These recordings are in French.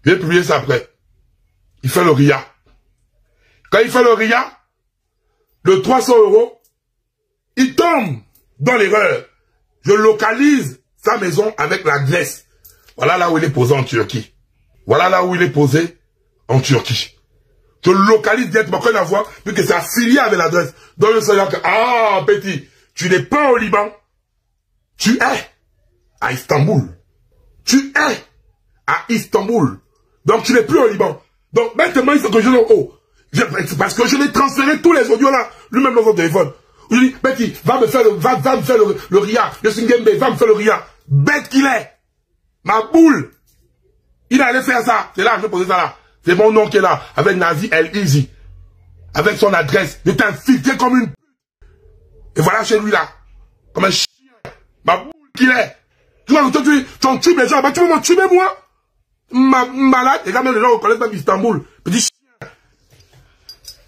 Je vais publier ça après. Il fait le RIA. Quand il fait le RIA, le 300 €, il tombe dans l'erreur. Je localise sa maison avec l'adresse. Voilà là où il est posé en Turquie. Voilà là où il est posé en Turquie. Je localise directement quand il la voit, vu que c'est affilié avec l'adresse. Dans le salaire que, ah, petit, tu n'es pas au Liban. Tu es à Istanbul. Tu es à Istanbul. Donc tu n'es plus au Liban. Donc maintenant, il faut que je le haut. Parce que je l'ai transféré tous les audios là, lui-même dans son téléphone. Je lui dis, Betty, va me faire le RIA. Le Singembe, va me faire le RIA. Bête qu'il est. Ma boule. Il allait faire ça. C'est là, je vais poser ça là. C'est mon nom qui est là, avec Nazi El Easy. Avec son adresse. Il était infiltré comme une... Et voilà chez lui là. Comme un chien. Ma boule qu'il est. Tu vois, tu en tues les gens. Bah, tu veux m'en tuer moi? Malade. Et quand même les gens reconnaissent même Istanbul. Petit chien.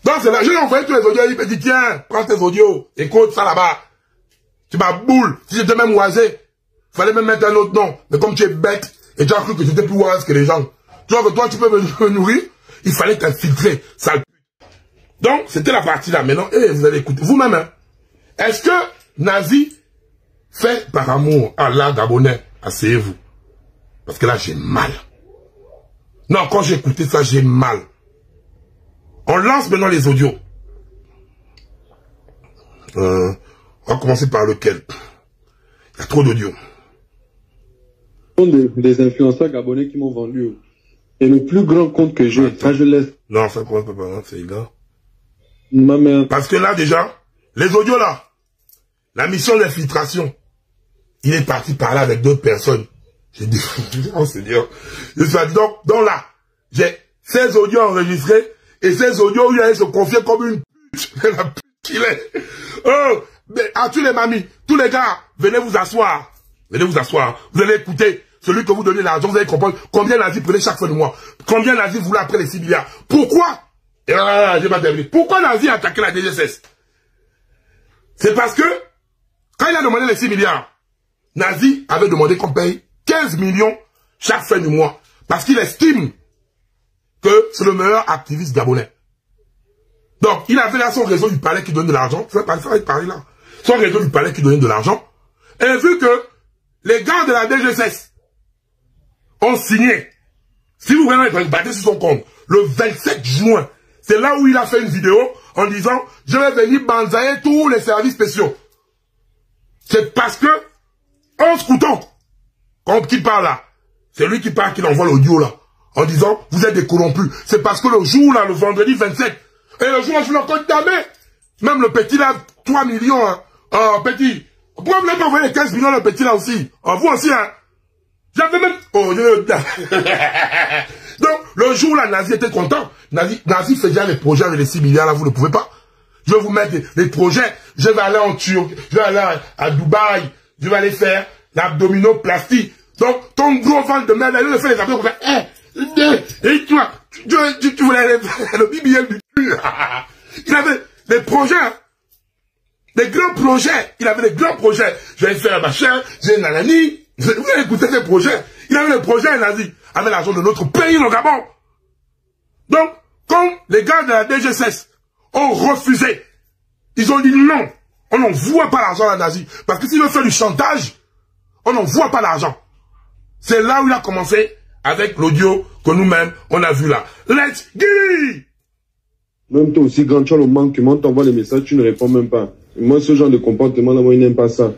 Donc c'est là. Je lui ai envoyé tous les audios. Il me dit, tiens, prends tes audios. Écoute ça là-bas. Tu m'as boule. Si j'étais même oisé, fallait même mettre un autre nom. Mais comme tu es bête, et tu as cru que j'étais plus oise que les gens. Tu vois que toi, tu peux me nourrir. Il fallait t'infiltrer. Sale. Donc, c'était la partie là. Maintenant, vous allez écouter. Vous-même, hein. Est-ce que Nazi fait par amour à la Gabonais? Asseyez-vous. Parce que là, j'ai mal. Non, quand j'ai écouté ça, j'ai mal. On lance maintenant les audios. On va commencer par lequel? Il y a trop d'audios. Des influenceurs gabonais qui m'ont vendu. Et le plus grand compte que j'ai, quand je laisse... Non, ça commence pas par là, c'est égal. Ma mère... Parce que là, déjà, les audios là, la mission d'infiltration, il est parti par là avec d'autres personnes. J'ai dit, oh Seigneur. Je suis dit, donc là, j'ai 16 audios enregistrés, et 16 audios où il allait se confier comme une pute. La pute qu'il est. Oh, mais à tous les mamies, tous les gars, venez vous asseoir. Venez vous asseoir. Vous allez écouter celui que vous donnez l'argent, vous allez comprendre combien Nazi prenait chaque fin de mois. Combien Nazi voulait après les 6 milliards. Pourquoi? Et là, j'ai pas terminé. Pourquoi Nazi a attaqué la DGSS? C'est parce que, quand il a demandé les 6 milliards, Nazi avait demandé qu'on paye 15 millions chaque fin du mois. Parce qu'il estime que c'est le meilleur activiste gabonais. Donc, il avait là son réseau du palais qui donne de l'argent. Ça va parler là. Son réseau du palais qui donnait de l'argent. Et vu que les gars de la DGSS ont signé, si vous voulez regarder sur son compte, le 27 juin, c'est là où il a fait une vidéo en disant, je vais venir banzailler tous les services spéciaux. C'est parce que, en scoutant, quand qui parle là, c'est lui qui parle, qui envoie l'audio là, en disant, vous êtes des corrompus. C'est parce que le jour là, le vendredi 27, et le jour là, je l'ai encore damé. Même le petit là, 3 millions, hein. Petit. Pourquoi vous n'avez pas envoyé les 15 millions le petit là aussi? Vous aussi, hein. J'avais même... Oh, donc, le jour là, Nazi était content. Nazi fait déjà les projets avec les 6 milliards là, vous ne pouvez pas. Je vais vous mettre les projets. Je vais aller en Turquie, je vais aller à Dubaï, je vais aller faire l'abdominoplastie. Donc, ton gros ventre de merde, il le fait les abdos comme ça. Et tu voulais aller faire le BBL du cul. Il avait des projets, hein. Des grands projets. Il avait des grands projets. Je vais faire machin, j'ai une nanani. Vous avez écouté ces projets. Il avait des projets, Nazi, avec l'argent de notre pays, le Gabon. Donc, quand les gars de la DGSS ont refusé, ils ont dit non, on n'envoie pas l'argent à la Nazi. Parce que s'il veut faire du chantage, on n'envoie pas l'argent. C'est là où il a commencé avec l'audio que nous-mêmes, on a vu là. Let's get it! Même toi aussi, grand, tu as le manquement, t'envoies les messages, tu ne réponds même pas. Moi, ce genre de comportement, là, moi, je n'aime pas ça.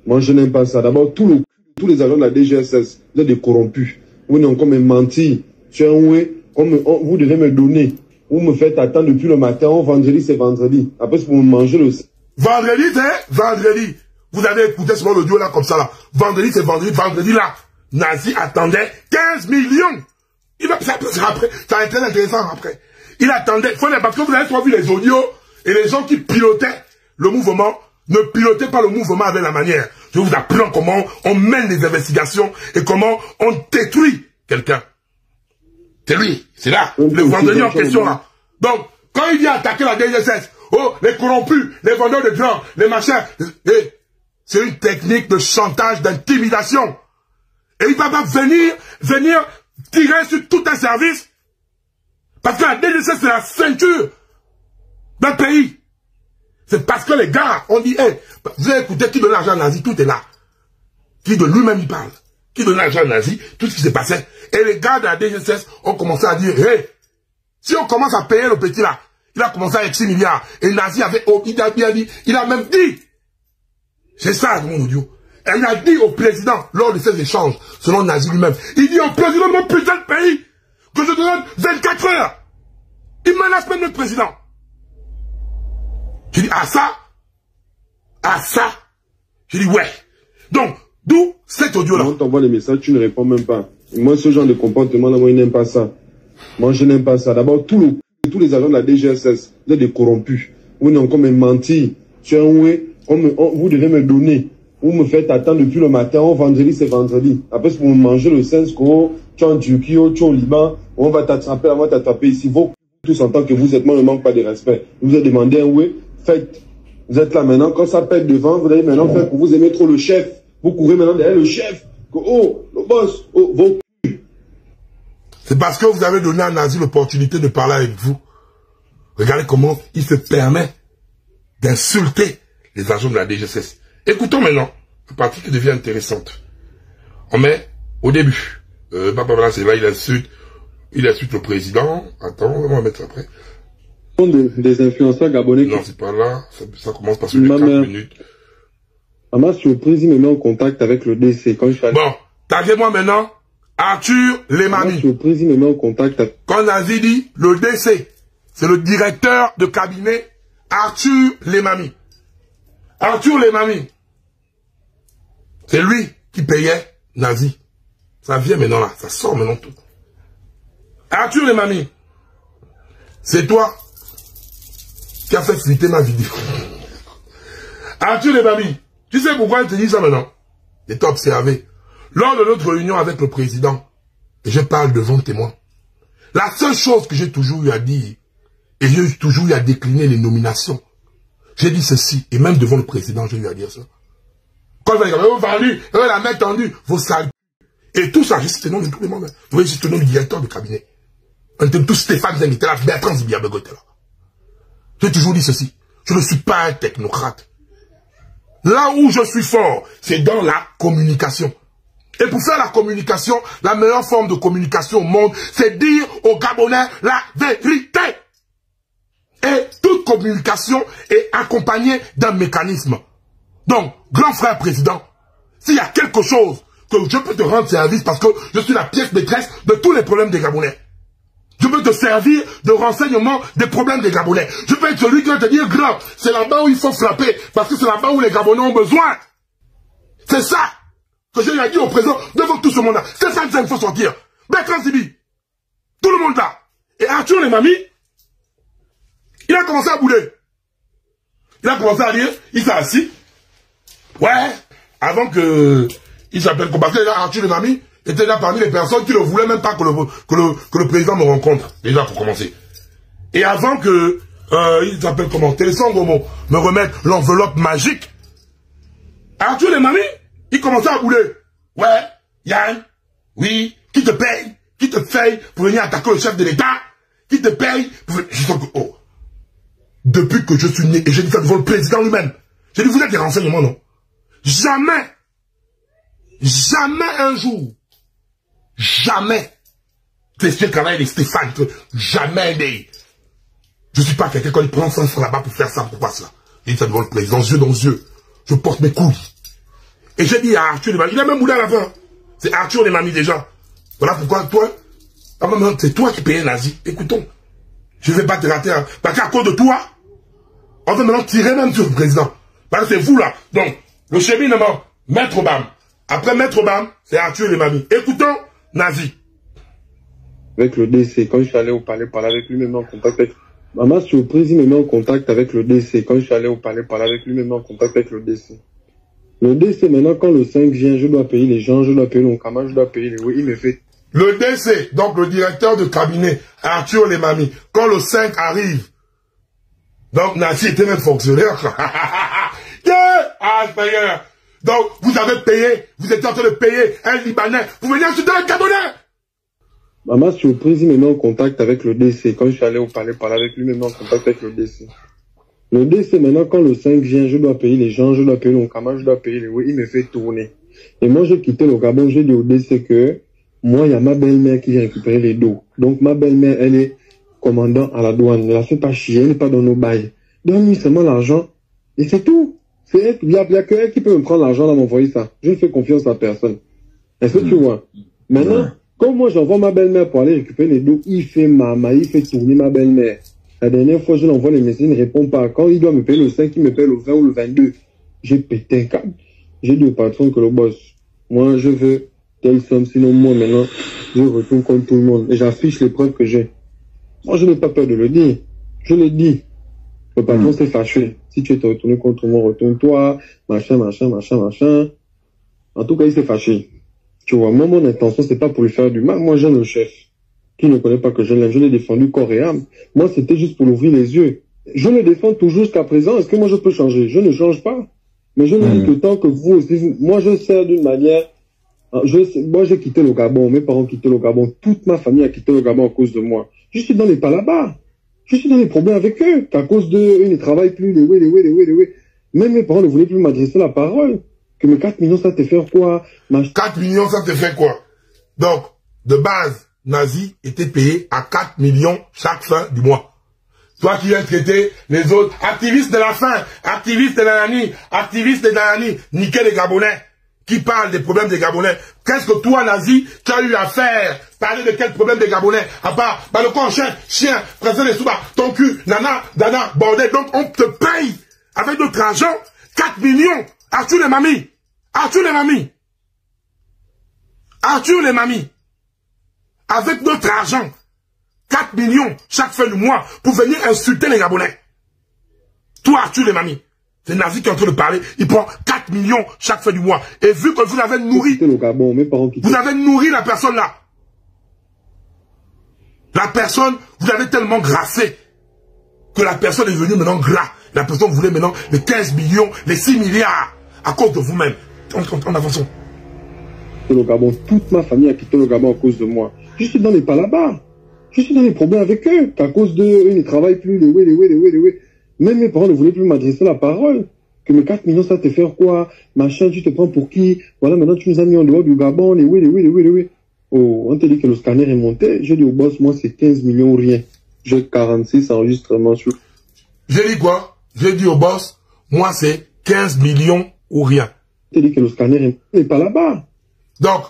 Moi, je n'aime pas ça. D'abord, tous les agents de la DGSS, vous êtes des corrompus. Vous n'avez encore menti. Tu es un ouais, vous devez me donner. Vous me faites attendre depuis le matin. Vendredi, c'est vendredi. Après, c'est pour me manger le... Vendredi, c'est vendredi. Vous avez écouté sur l'audio là, comme ça là. Vendredi, c'est vendredi. Vendredi là, Nazi attendait 15 millions. Il va, ça après. Ça va être très intéressant après. Il attendait. Parce que vous avez soit vu les audios et les gens qui pilotaient le mouvement ne pilotaient pas le mouvement avec la manière. Je vous apprends comment on mène les investigations et comment on détruit quelqu'un. C'est lui, c'est là, le vendredi en question là. Donc, quand il vient attaquer la DGSS, oh, les corrompus, les vendeurs de drogue, les machins, c'est une technique de chantage, d'intimidation. Et il va pas venir tirer sur tout un service. Parce que la DGSS, c'est la ceinture d'un pays. C'est parce que les gars ont dit, hey, vous avez écouté qui donne l'argent à Nazi, tout est là. Qui de lui-même il parle. Qui donne l'argent à Nazi, tout ce qui s'est passé. Et les gars de la DGSS ont commencé à dire, hey, si on commence à payer le petit là, il a commencé avec 6 milliards. Et Nazi avait, il a bien dit, il a même dit. C'est ça, mon audio. Et il a dit au président, lors de ces échanges, selon Nazi lui-même, il dit au président de mon putain de pays, que je te donne 24 heures. Il menace même le président. J'ai dit, ah ça, j'ai dit, ouais. Donc, d'où cet audio-là? On t'envoie les messages, tu ne réponds même pas. Et moi, ce genre de comportement-là, moi, je n'aime pas ça. Moi, je n'aime pas ça. D'abord, tous les agents de la DGSS, vous êtes des corrompus. Vous n'avez encore même menti. Tu es un ouais, vous devez me donner. Vous me faites attendre depuis le matin. Vendredi, c'est vendredi. Après, c'est pour me manger le Sensko, tu es en Turquie, tu es au Liban. On va t'attraper, on va t'attraper ici. Vous tous en tant que vous êtes, moi, ne manque pas de respect. Vous avez demandé un ouais, faites. Vous êtes là maintenant. Quand ça pète devant, vous allez maintenant faire que vous aimez trop le chef. Vous courez maintenant derrière le chef. Que, oh, le boss, oh, vos C'est parce que vous avez donné à Nazi l'opportunité de parler avec vous. Regardez comment il se permet d'insulter les agents de la DGSS. Écoutons maintenant une partie qui devient intéressante. On met au début. C'est là, il insulte le président. Attends, on va mettre après. Des influenceurs gabonais. Non, c'est pas là. Ça commence par sur les 4 minutes. À ma surprise, il me met en contact avec le DC. Quand je suis allé... Bon, taguez-moi maintenant Arthur Lemami. À ma surprise, il me met en contact avec... Quand Nazi dit le DC, c'est le directeur de cabinet Arthur Lemami. Arthur Lemami, c'est lui qui payait Nazi. Ça vient maintenant là, ça sort maintenant tout. Arthur Lemami, c'est toi qui a fait fuiter ma vidéo. Arthur Lemami, tu sais pourquoi je te dis ça maintenant? Et t'as observé. Lors de notre réunion avec le président, et je parle devant témoin, la seule chose que j'ai toujours eu à dire, et j'ai toujours eu à décliner les nominations, j'ai dit ceci, et même devant le président, j'ai eu à dire ça. Quand vous avez vendu, la main tendue, vos sales. Et tout ça, j'ai cité le nom de tout le monde. Vous voyez, j'ai cité le nom du directeur de cabinet. On était tous Stéphane Zengité là, Bertrand Zibiabegote là. J'ai toujours dit ceci. Je ne suis pas un technocrate. Là où je suis fort, c'est dans la communication. Et pour faire la communication, la meilleure forme de communication au monde, c'est dire aux Gabonais la vérité. Et toute communication est accompagnée d'un mécanisme. Donc, grand frère président, s'il y a quelque chose que je peux te rendre service parce que je suis la pièce maîtresse de tous les problèmes des Gabonais. Je peux te servir de renseignement des problèmes des Gabonais. Je peux être celui qui va te dire, grand, c'est là-bas où il faut frapper, parce que c'est là-bas où les Gabonais ont besoin. C'est ça que j'ai dit au président devant tout ce monde-là. C'est ça qu'il faut sortir. Bertrand Zibi, tout le monde là. Et Arthur Lemami, il a commencé à bouler. Il a commencé à dire, il s'est assis. Ouais, avant que il s'appelle, parce que Arthur Lemami était là parmi les personnes qui ne voulaient même pas que le président me rencontre, déjà pour commencer. Et avant que, il s'appelle comment, Télésang Gomo, me remette l'enveloppe magique, Arthur Lemami, il commençait à bouler. Ouais, Yann, oui, qui te paye pour venir attaquer le chef de l'État, qui te paye pour... Oh. Depuis que je suis né, et j'ai dit ça devant le président lui-même, j'ai dit, vous êtes des renseignements, non? Jamais un jour, jamais, Christian Canaille et Stéphane, jamais je suis pas quelqu'un quand il prend 5 francs là-bas pour faire ça, pourquoi ça? J'ai dit ça devant le président, yeux dans yeux, je porte mes couilles. Et j'ai dit à Arthur Lemami, il a même boulé à la fin, c'est Arthur Lemami déjà. Voilà pourquoi toi, c'est toi qui payais Nazi, écoutons, je vais pas te rater, hein, parce qu'à cause de toi, on va maintenant tirer même sur le président, parce que c'est vous là, donc, le cheminement, Maître Obama. Après Maître Obama, c'est Arthur Lemami. Écoutons Nazi. Avec le DC, quand je suis allé au palais parler avec lui, même en contact avec... À ma surprise, il me met en contact avec le DC. Quand je suis allé au palais parler avec lui, même en contact avec le DC. Le DC, maintenant, quand le 5 vient, je dois payer les gens, je dois payer l'Onkama, je dois payer les... Oui, il me fait... Le DC, donc le directeur de cabinet, Arthur Lemami, quand le 5 arrive, donc Nazi était même fonctionnaire. Ah, Seigneur. Donc, vous avez payé, vous êtes en train de payer un Libanais, vous venez insulter un Gabonais. À ma surprise, il me met en contact avec le DC. Quand je suis allé au palais parler avec lui, il me met en contact avec le DC. Le DC, maintenant, quand le 5 vient, je dois payer les gens, je dois payer le Nkama, je dois payer les... Oui, il me fait tourner. Et moi, j'ai quitté le Gabon, j'ai dit au DC que moi, il y a ma belle-mère qui vient récupérer les dos. Donc, ma belle-mère, elle est commandant à la douane. Ne la fait pas chier, elle n'est pas dans nos bails. Donne-lui seulement l'argent. Et c'est tout. C'est elle, il n'y a que elle qui peut me prendre l'argent là, m'envoyer ça. Je ne fais confiance à personne. Est-ce que tu vois? Maintenant, comme moi, j'envoie ma belle-mère pour aller récupérer les dos, il fait il fait tourner ma belle-mère. La dernière fois, je l'envoie les messages, il ne répond pas. Quand il doit me payer le 5, il me paye le 20 ou le 22. J'ai pété un câble. J'ai dit au patron que le boss, moi, je veux telle somme, sinon moi, maintenant, je retourne contre tout le monde. Et j'affiche les preuves que j'ai. Moi, je n'ai pas peur de le dire. Je le dis. Le patron s'est fâché. Si tu es retourné contre moi, retourne-toi, machin. En tout cas, il s'est fâché. Tu vois, moi, mon intention, c'est pas pour lui faire du mal. Moi, j'aime le chef. Qui ne connaît pas que je l'aime. Je l'ai défendu corps et âme. Moi, c'était juste pour l'ouvrir les yeux. Je le défends toujours jusqu'à présent. Est-ce que moi, je peux changer? Je ne change pas. Mais je ne dis que tant que vous aussi, moi, je sers d'une manière... moi, j'ai quitté le Gabon. Mes parents ont quitté le Gabon. Toute ma famille a quitté le Gabon à cause de moi. Je suis dans les palabas. Je suis dans les problèmes avec eux. À cause d'eux, ils ne travaillent plus. Les oui. Même mes parents ne voulaient plus m'adresser la parole. Que mes 4 millions, ça te fait quoi? 4 millions, ça te fait quoi? Donc, de base, Nazi était payé à 4 millions chaque fin du mois. Toi qui viens traiter les autres, activistes de la faim, activistes de l'année, niquer les Gabonais, qui parlent des problèmes des Gabonais. Qu'est-ce que toi, Nazi, tu as eu à faire? Parler de quel problème des Gabonais? À part, le con, chien, président des soubas, ton cul, nana, dana, bordel. Donc, on te paye avec notre argent 4 millions. Arthur les mamies. Avec notre argent. 4 millions chaque fin du mois pour venir insulter les Gabonais. Toi, Arthur les mamies. C'est Nazi qui est en train de parler. Il prend 4 millions chaque fin du mois. Et vu que vous avez nourri, vous avez nourri la personne là. La personne, vous avez tellement grassé que la personne est venue maintenant gras. La personne voulait maintenant les 15 millions, les 6 milliards à cause de vous-même. En avançons. Le Gabon, toute ma famille a quitté le Gabon à cause de moi. Je suis dans les palabas. Je suis dans les problèmes avec eux. Qu'à cause d'eux, ils ne travaillent plus. Les oui. Même mes parents ne voulaient plus m'adresser la parole. Que mes 4 millions, ça te fait quoi? Machin, tu te prends pour qui? Voilà, maintenant tu nous as mis en dehors du Gabon. Les oui. Oh, on te dit que le scanner est monté. J'ai dit au boss, moi c'est 15 millions ou rien. J'ai 46 enregistrements sur... J'ai dit quoi? J'ai dit au boss, moi c'est 15 millions ou rien. On te dit que le scanner n'est pas là-bas. Donc,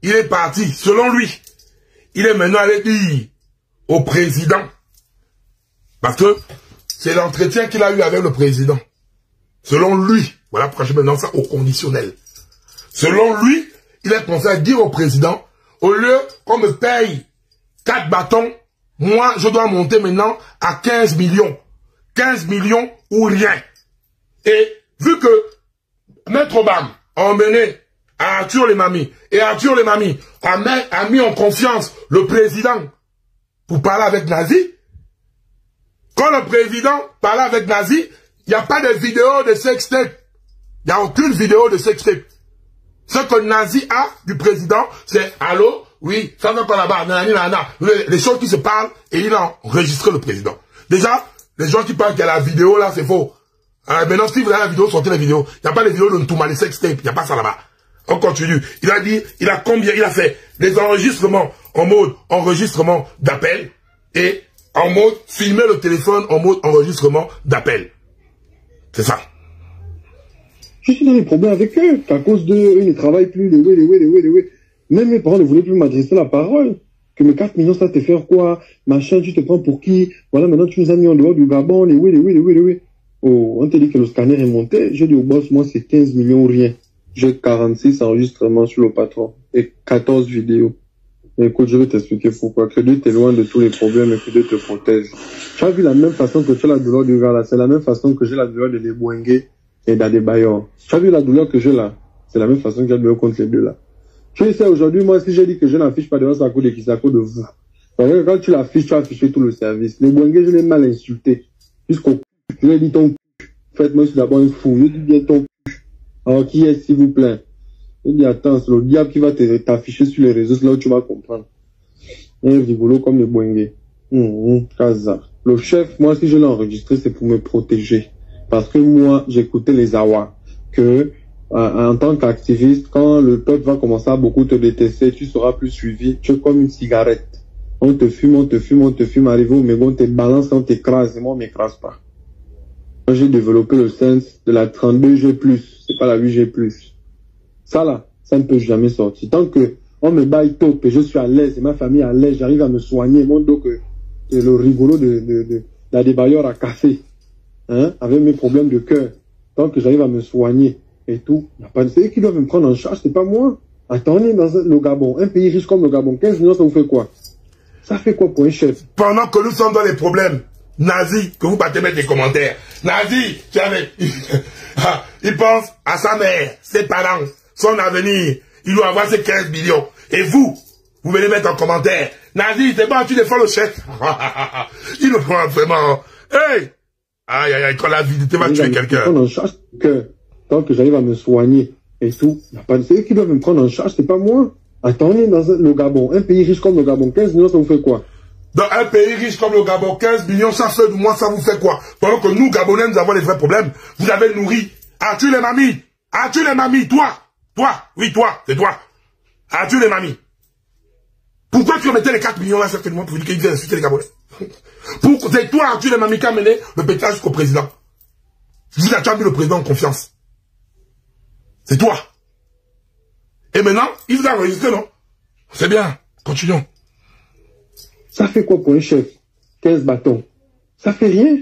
il est parti, selon lui. Il est maintenant allé dire au président, parce que c'est l'entretien qu'il a eu avec le président. Selon lui, voilà pourquoi je mets dans ça au conditionnel. Selon lui, il est pensé à dire au président, au lieu qu'on me paye 4 bâtons, moi je dois monter maintenant à 15 millions. 15 millions ou rien. Et vu que Maître Obama a emmené à Arthur les mamies, et Arthur les mamies a mis en confiance le président pour parler avec Nazi, quand le président parlait avec Nazi, il n'y a pas de vidéo de sextape. Il n'y a aucune vidéo de sextape. Ce que Nazi a du président, c'est « Allô, oui, ça va pas là-bas, nanana ». Les choses qui se parlent, et il a enregistré le président. Déjà, les gens qui parlent qu'il y a la vidéo là, c'est faux. Maintenant, si vous avez la vidéo, sortez la vidéo. Il n'y a pas de vidéo de Ntouma, les sextapes, il n'y a pas ça là-bas. On continue. Il a dit, il a fait des enregistrements en mode enregistrement d'appel et en mode filmer le téléphone en mode enregistrement d'appel. C'est ça. Je suis dans les problèmes avec eux. Qu'à cause d'eux, ils ne travaillent plus. Les oui. Même mes parents ne voulaient plus m'adresser la parole. Que mes 4 millions, ça te fait quoi? Machin, tu te prends pour qui? Voilà, maintenant tu nous as mis en dehors du Gabon. Les oui. Oh, on te dit que le scanner est monté. J'ai dit au boss, moi c'est 15 millions ou rien. J'ai 46 enregistrements sur le patron et 14 vidéos. Mais écoute, je vais t'expliquer pourquoi. Que Dieu t'éloigne de tous les problèmes et que Dieu te protège. Tu as vu la même façon que tu as la douleur du gars là. C'est la même façon que j'ai la douleur de Lebouengue et d'Adebayor. Tu as vu la douleur que j'ai là? C'est la même façon que j'ai la douleur contre les deux là. Tu sais, aujourd'hui, moi, si j'ai dit que je n'affiche pas devant, c'est à cause de qui? C'est à cause de vous. Parce que quand tu l'affiches, tu as affiché tout le service. Lebouengue, je l'ai mal insulté. Jusqu'au je lui ai dit ton cul. Faites-moi d'abord un fou. Je lui ai dit bien ton cul. Alors, qui est, s'il vous plaît? Je lui ai dit, attends, c'est le diable qui va t'afficher sur les réseaux, c'est là où tu vas comprendre. Un rigolo comme le Boingue. Kaza. Le chef, moi, si je l'ai enregistré, c'est pour me protéger. Parce que moi, j'écoutais les Awa. Que, en tant qu'activiste, quand le peuple va commencer à beaucoup te détester, tu seras plus suivi. Tu es comme une cigarette. On te fume, on te fume, on te fume. Arrivé au mégot, on te balance, on t'écrase. Et moi, on m'écrase pas. Moi, j'ai développé le sens de la 32G+. C'est pas la 8G+. Ça, là, ça ne peut jamais sortir. Tant que on me baille top et je suis à l'aise et ma famille à l'aise, j'arrive à me soigner. Mon dos que le rigolo de la débailleur à café, hein, avec mes problèmes de cœur. Tant que j'arrive à me soigner et tout, il n'y a pas de... C'est eux qui doivent me prendre en charge, c'est pas moi. Attendez, dans le Gabon, un pays riche comme le Gabon, 15 millions, ça vous fait quoi? Ça fait quoi pour un chef? Pendant que nous sommes dans les problèmes, Nazi, que vous partez mettre des commentaires. Nazi, tu avais... il pense à sa mère, ses parents, son avenir. Il doit avoir ses 15 millions. Et vous venez mettre en commentaire. Nazi, c'est bon, tu défends le chef. Il me prend vraiment... Hey! Aïe, aïe, aïe, quand la vie, tu vas tuer quelqu'un. En charge que tant que j'arrive à me soigner et tout, il n'y a pas de... C'est eux qui doivent me prendre en charge, c'est pas moi. Attendez, dans le Gabon, un pays riche comme le Gabon, 15 millions, ça vous fait quoi? Dans un pays riche comme le Gabon, 15 millions, ça fait de moi, ça vous fait quoi? Pendant que nous, Gabonais, nous avons des vrais problèmes. Vous avez nourri. As-tu les mamies? As-tu les mamies? Toi, oui, toi, c'est toi. As-tu les mamies? Pourquoi tu remettais les 4 millions là, certainement, pour dire qu'ils viennent insulter les Gabonais? C'est toi, as-tu les mamies qui a mené le pétage jusqu'au président? Vous as mis le président en confiance. C'est toi. Et maintenant, il vous a enregistré, non? C'est bien. Continuons. Ça fait quoi pour un chef? 15 bâtons. Ça fait rien.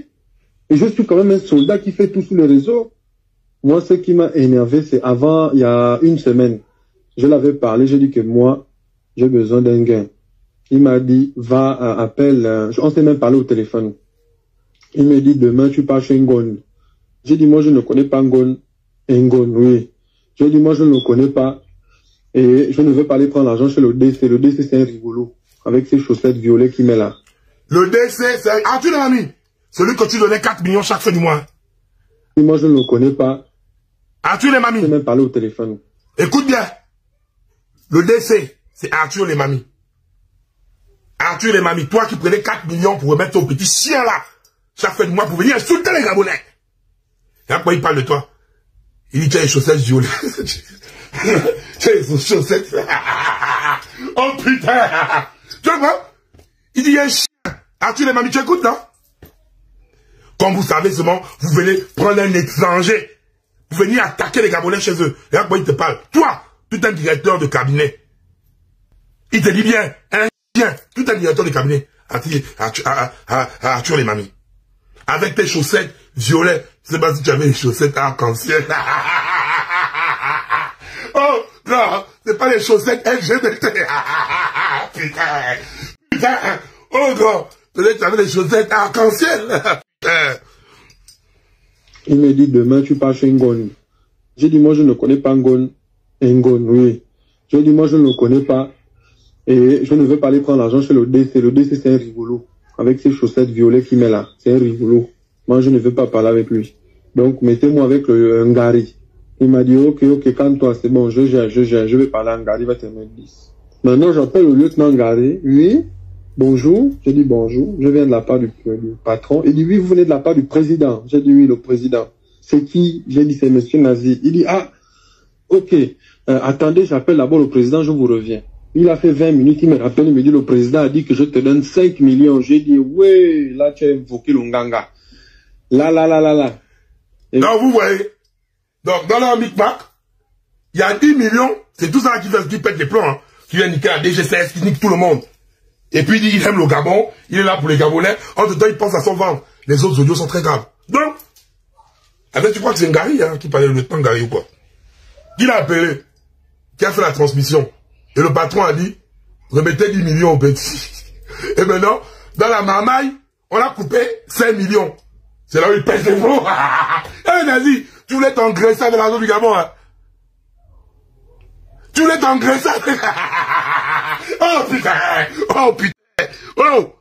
Et je suis quand même un soldat qui fait tout sur les réseaux. Moi, ce qui m'a énervé, c'est avant, il y a une semaine, je l'avais parlé, j'ai dit que moi, j'ai besoin d'un gain. Il m'a dit, va, appelle, on s'est même parlé au téléphone. Il me dit, demain, tu pars chez Ngon. J'ai dit, moi, je ne connais pas Ngon. Ngon, oui. J'ai dit, moi, je ne le connais pas. Et je ne veux pas aller prendre l'argent chez le DC. Le DC, c'est un rigolo. Avec ses chaussettes violettes qu'il met là. Le DC, c'est... Ah, tu l'as mis? Celui que tu donnais 4 millions chaque fin du mois. Et moi, je ne le connais pas. Arthur les mamies. Je même parlé au téléphone. Écoute bien. Le DC, c'est Arthur les mamies. Arthur les mamies, toi qui prenais 4 millions pour remettre ton petit chien là, chaque fin du mois pour venir insulter les Gabonais. Et après, il parle de toi. Il dit, tu as les chaussettes violettes. Tu as les chaussettes. Oh putain. Tu vois quoi? Il dit, il y a un chien. Arthur les mamies, tu écoutes, non? Comme vous savez seulement, vous venez prendre un étranger. Vous venez attaquer les Gabonais chez eux. Et après, il te parle. Toi, tout un directeur de cabinet. Il te dit bien, un chien, tout un directeur de cabinet. Arthur les mamies. Avec tes chaussettes violettes. Je sais pas si tu avais les chaussettes arc-en-ciel. Oh, non, c'est pas les chaussettes LGBT. Putain. Putain. Oh, gros. Peut-être que tu avais les chaussettes arc-en-ciel. Il me dit, demain, tu pars chez Ngon. J'ai dit, moi, je ne connais pas Ngon. Ngon, oui. J'ai dit, moi, je ne le connais pas. Et je ne veux pas aller prendre l'argent chez le DC. Le DC, c'est un rigolo. Avec ses chaussettes violettes qu'il met là. C'est un rigolo. Moi, je ne veux pas parler avec lui. Donc, mettez-moi avec le Ngari. Il m'a dit, ok, calme-toi, c'est bon, je gère. Je vais parler à Ngari, il va te mettre 10. Maintenant, j'appelle le lieutenant Ngari. Oui, bonjour. J'ai dit bonjour. Je viens de la part du patron. Il dit, oui, vous venez de la part du président. J'ai dit, oui, le président. C'est qui? J'ai dit, c'est monsieur Nazi. Il dit, ah, ok. Attendez, j'appelle d'abord le président, je vous reviens. Il a fait 20 minutes, il me rappelle, il me dit, le président a dit que je te donne 5 millions. J'ai dit, ouais, là, tu as invoqué l'Onganga. Là. Et non, vous voyez. Donc, dans leur micmac, il y a 10 millions, c'est tout ça qui pète les plombs, hein. Qui vient niquer la DGCS, qui nique tout le monde. Et puis, il dit, il aime le Gabon, il est là pour les Gabonais. En tout temps, il pense à son ventre. Les autres audios sont très graves. Donc, tu crois que c'est Ngari, hein, qui parlait le lieutenant Ngari ou quoi? Qui l'a appelé? Qui a fait la transmission? Et le patron a dit, remettez 10 millions au petit. Et maintenant, dans la marmaille, on a coupé 5 millions. C'est là où il pèse les flots. Eh, Nazi, tu voulais t'engraisser avec l'argent du Gabon, hein? Tu voulais t'engraisser avec... Oh, putain! Oh, putain! Oh!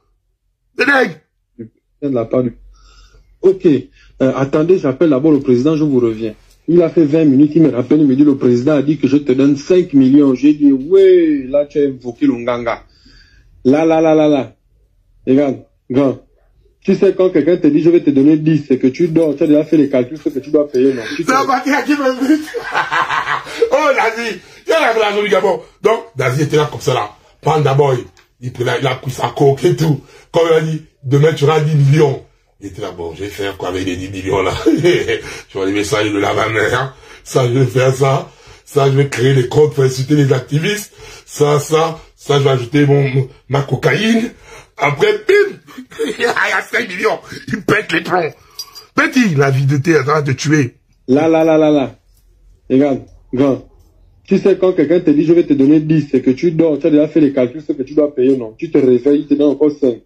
C'est dingue! De la part du... Ok. Attendez, j'appelle d'abord le président, je vous reviens. Il a fait 20 minutes, il me rappelle, il me dit, le président a dit que je te donne 5 millions. J'ai dit, ouais, là, tu as invoqué l'Onganga. Là. Regarde, grand. Tu sais, quand quelqu'un te dit, je vais te donner 10, c'est que tu dors, tu as déjà fait les calculs, ce que tu dois payer, non? C'est un paquet à qui me dit. Oh, Nazi, il y a l'argent du Gabon. Donc, Nazi était là comme ça, là. Prends d'abord, il a pris sa coque et tout. Quand il a dit, demain, tu auras 10 millions. Il était là, bon, je vais faire quoi avec les 10 millions, là? Je vais aller ça, il le lave à main. Ça, je vais faire ça. Ça, je vais créer les comptes pour inciter les activistes. Ça, je vais ajouter ma cocaïne. Après, bim! Il y a 5 millions. Il pète les plombs. Petit, la vie de t'es en train de te tuer. Là. Regarde, grand. Tu sais, quand quelqu'un te dit, je vais te donner 10, c'est que tu dors, tu as déjà fait les calculs, ce que tu dois payer, non? Tu te réveilles, il te donne encore 5.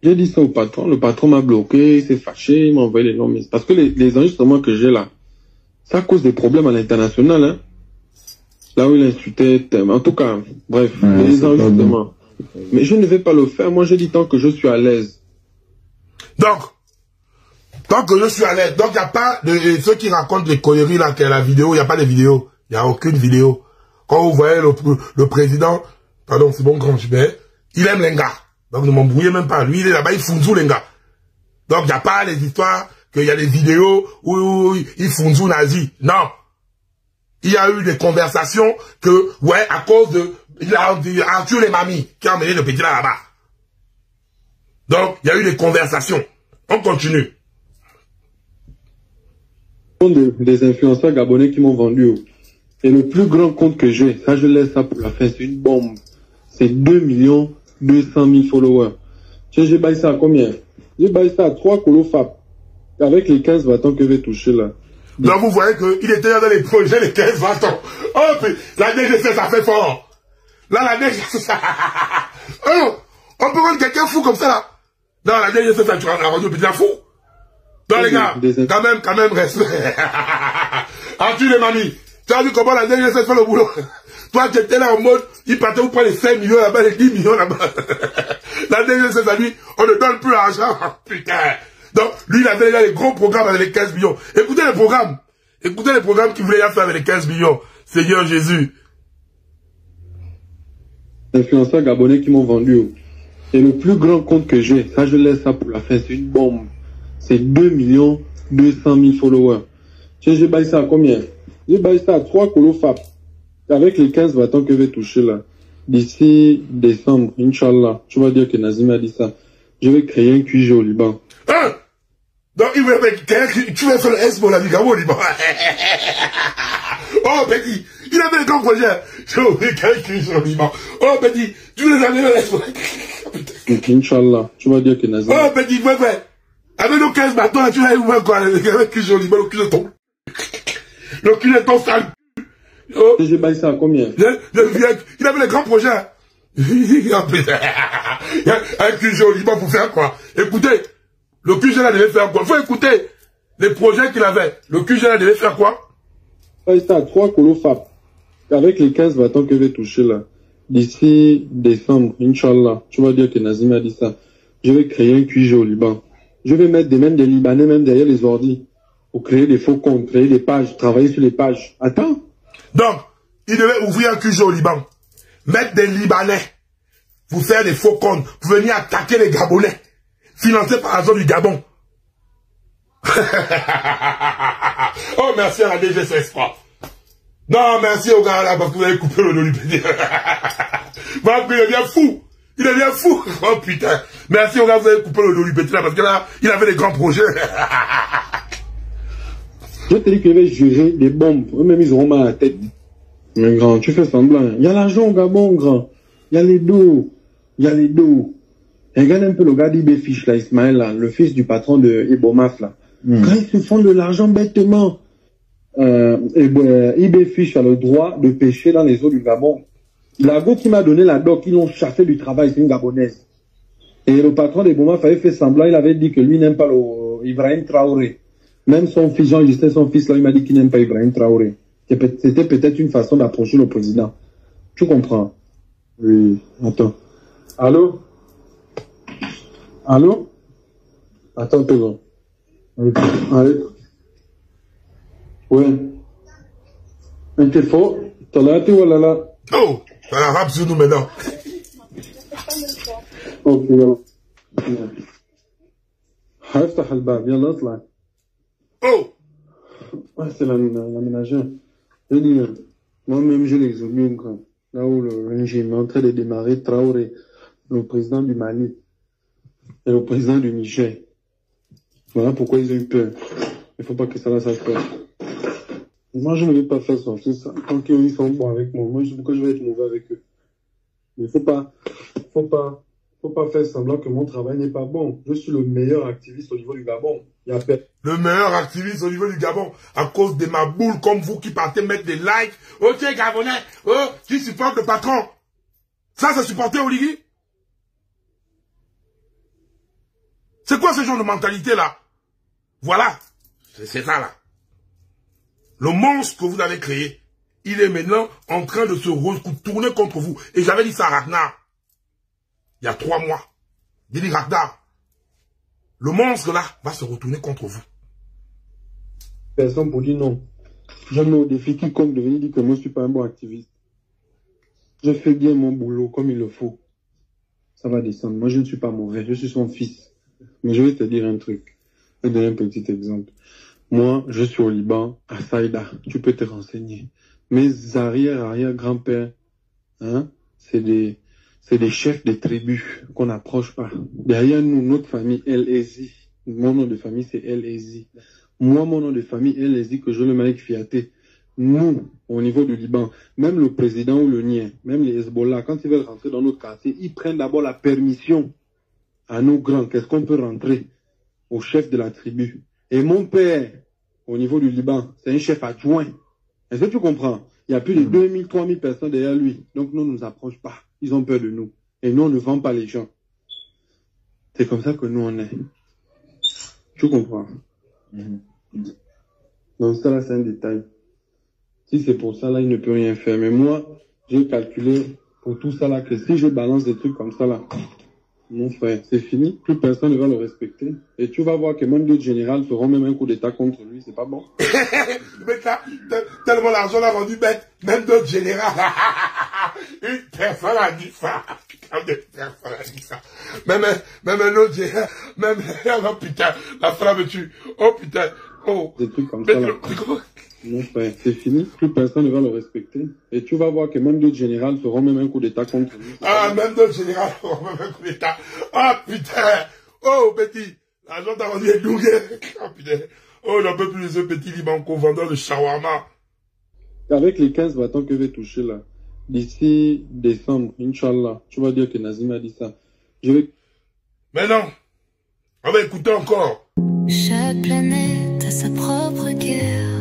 J'ai dit ça au patron, le patron m'a bloqué, il s'est fâché, il m'a envoyé les noms. Parce que les enregistrements que j'ai là, ça cause des problèmes à l'international, hein. Là où il insultait, en tout cas, bref, les enregistrements. Mais je ne vais pas le faire. Moi, je dis tant que je suis à l'aise. Donc, tant que je suis à l'aise. Donc, il n'y a pas de ceux qui racontent les conneries là, qu'il y a la vidéo, il n'y a pas de vidéo. Il n'y a aucune vidéo. Quand vous voyez le président, pardon, c'est bon grand Gilbert, il aime les gars. Donc, ne m'embrouillez même pas. Lui, il est là-bas, il fout les gars. Donc, il n'y a pas les histoires qu'il y a des vidéos où il fout nazi. Non. Il y a eu des conversations que, ouais, à cause de Arthur les mamies qui a emmené le petit là-bas. Donc, il y a eu des conversations. On continue. Des influenceurs gabonais qui m'ont vendu. Et le plus grand compte que j'ai, ça je laisse ça pour la fin, c'est une bombe. C'est 2 200 000 followers. J'ai baillé ça à combien? J'ai baillé ça à 3 colofap. Avec les 15 bâtons que je vais toucher là. Donc vous voyez qu'il était dans les projets les 15 bâtons. Oh, puis la DGC ça fait fort. Là, la DGC ça... Oh, on peut rendre quelqu'un fou comme ça là. Non, la DGC ça, tu vas rendu petit fou. Non les gars, quand même, respect. Arthur les mamies, tu as vu comment la DGC fait le boulot? Toi, tu étais là en mode, il partait vous prendre les 5 millions là-bas, les 10 millions là-bas. La DGC ça lui, on ne donne plus l'argent. Putain. Donc, lui, il avait déjà les gros programmes avec les 15 millions. Écoutez les programmes. Écoutez les programmes qu'il voulait faire avec les 15 millions. Seigneur Jésus. Influenceurs gabonais qui m'ont vendu. Et le plus grand compte que j'ai, ça je laisse ça pour la fin, c'est une bombe. C'est 2 200 000 followers. J'ai baillé ça à combien? J'ai baillé ça à 3 colofap. Avec les 15 bâtons que je vais toucher là. D'ici décembre, Inch'Allah. Tu vas dire que Nazim a dit ça. Je vais créer un QG au Liban. Hein? Donc, il veut tu vas faire le S pour la Gabon au Liban. Oh, petit, il avait le grand projet. J'ai oublié qu'un QG au Liban. Oh, petit, tu veux les amener le S pour Inch'Allah. Tu vas dire que Nazim. Oh, petit, ouais. Avec nos 15 bâtons là, tu vas ouvrir quoi? Le QG au Liban, le QG tombe. Le QG tombe sale. Oh. J'ai baillé ça à combien? Il avait les grands projets. Un QG au Liban pour faire quoi? Écoutez, le QG là devait faire quoi? Il faut écouter les projets qu'il avait. Le QG là devait faire quoi? C'est à 3 colofap. Avec les 15 bâtons que je vais toucher là. D'ici décembre, Inch'Allah. Tu vas dire que Nazim a dit ça. Je vais créer un QG au Liban. Je vais mettre même des Libanais même derrière les ordis. Pour créer des faux comptes, créer des pages, travailler sur les pages. Attends. Donc, il devait ouvrir un QG au Liban. Mettre des Libanais. Pour faire des faux comptes. Pour venir attaquer les Gabonais. Financé par la zone du Gabon. Oh, merci à la DGCS. Non, merci au gars là, parce que vous avez coupé le dos du petit. Parce qu'il devient fou. Il devient fou. Oh putain. Merci au gars, vous avez coupé le dos du petit là, parce que là, il avait des grands projets. Je te dis qu'il avait juré des bombes. Eux-mêmes, ils auront mal à la tête. Mais grand, tu fais semblant. Il y a l'argent au Gabon, grand. Il y a les dos. Il y a les dos. Regarde un peu le gars d'IB Fish, là, Ismaël, là, le fils du patron de Ibomaf, là. Quand ils se font de l'argent bêtement, IB Fish a le droit de pêcher dans les eaux du Gabon. La go qui m'a donné la doc, ils l'ont chassé du travail, c'est une Gabonaise. Et le patron d'Ibomaf avait fait semblant, il avait dit que lui n'aime pas Ibrahim Traoré. Même son fils, Jean-Justin, son fils, là, il m'a dit qu'il n'aime pas Ibrahim Traoré. C'était peut-être une façon d'approcher le président. Tu comprends? Oui, attends. Allô? Allô? Attends un peu, bon. Allez. Ouais. Un téléphone? T'as là, tu vois là là? Oh, ça la rappe sur nous maintenant. Ok, يلا. هفتح الباب يلا اطلع. Oh! Ouais, c'est la ménagère. Je dis, moi-même, je les oublie, quoi. Là où le régime est en train de démarrer, Traoré, le président du Mali et le président du Niger. Voilà pourquoi ils ont eu peur. Il ne faut pas que ça se fasse. Moi, je ne vais pas faire sortir ça. Tant qu'ils sont bons avec moi, pourquoi je vais être mauvais avec eux? Mais faut pas faire semblant que mon travail n'est pas bon. Je suis le meilleur activiste au niveau du Gabon. Le meilleur activiste au niveau du Gabon, à cause de ma boule comme vous qui partez mettre des likes. Oh, tiens, Gabonais, oh, qui supporte le patron. Ça, c'est supporter Oligui? C'est quoi ce genre de mentalité-là? Voilà, c'est ça là. Le monstre que vous avez créé, il est maintenant en train de se retourner contre vous. Et j'avais dit ça à Ragnar, il y a 3 mois. J'ai dit, Ragnar, le monstre là va se retourner contre vous. Personne pour dire non. Je mets au défi quiconque de venir dire que moi je ne suis pas un bon activiste. Je fais bien mon boulot comme il le faut. Ça va descendre. Moi je ne suis pas mauvais, je suis son fils. Mais je vais te dire un truc. Je vais te donner un petit exemple. Moi, je suis au Liban, à Saïda. Tu peux te renseigner. Mes arrière-grands-pères, hein, c'est des chefs des tribus qu'on n'approche pas. Derrière nous, notre famille, El Ezi. Mon nom de famille, c'est El Ezi. Moi, mon nom de famille, El Ezi, que je le mets avec fierté. Nous, au niveau du Liban, même le président ou le Nien, même les Hezbollah, quand ils veulent rentrer dans notre quartier, ils prennent d'abord la permission à nos grands. Qu'est-ce qu'on peut rentrer? Au chef de la tribu. Et mon père, au niveau du Liban, c'est un chef adjoint. Est-ce que tu comprends? Il y a plus de 2000, 3000 personnes derrière lui. Donc nous ne nous approchons pas. Ils ont peur de nous. Et nous, on ne vend pas les gens. C'est comme ça que nous, on est. Tu comprends? Donc ça, là, c'est un détail. Si c'est pour ça, là, il ne peut rien faire. Mais moi, j'ai calculé pour tout ça, là, que si je balance des trucs comme ça, là, mon frère, c'est fini. Plus personne ne va le respecter. Et tu vas voir que même d'autres généraux feront même un coup d'état contre lui. C'est pas bon. Mais là, tellement l'argent l'a rendu bête. Même d'autres généraux. Une personne a dit ça. Putain, une personne a dit ça. Même un autre général. Même, oh putain, la femme me tue. Oh putain. Oh. Des trucs comme ça, là. Non, frère, c'est fini. Plus personne ne va le respecter. Et tu vas voir que même d'autres généraux feront même un coup d'état contre lui. Ah, même d'autres généraux feront même un coup d'état. Ah, putain. Oh, petit. L'argent t'a rendu édougué. Oh, putain. Oh, j'en peux plus de ce petit Libanco vendeur de shawarma. Avec les 15 bâtons que je vais toucher là, d'ici décembre, Inch'Allah, tu vas dire que Nazim a dit ça. Je vais... Mais non. On va écouter encore. Chaque planète a sa propre guerre.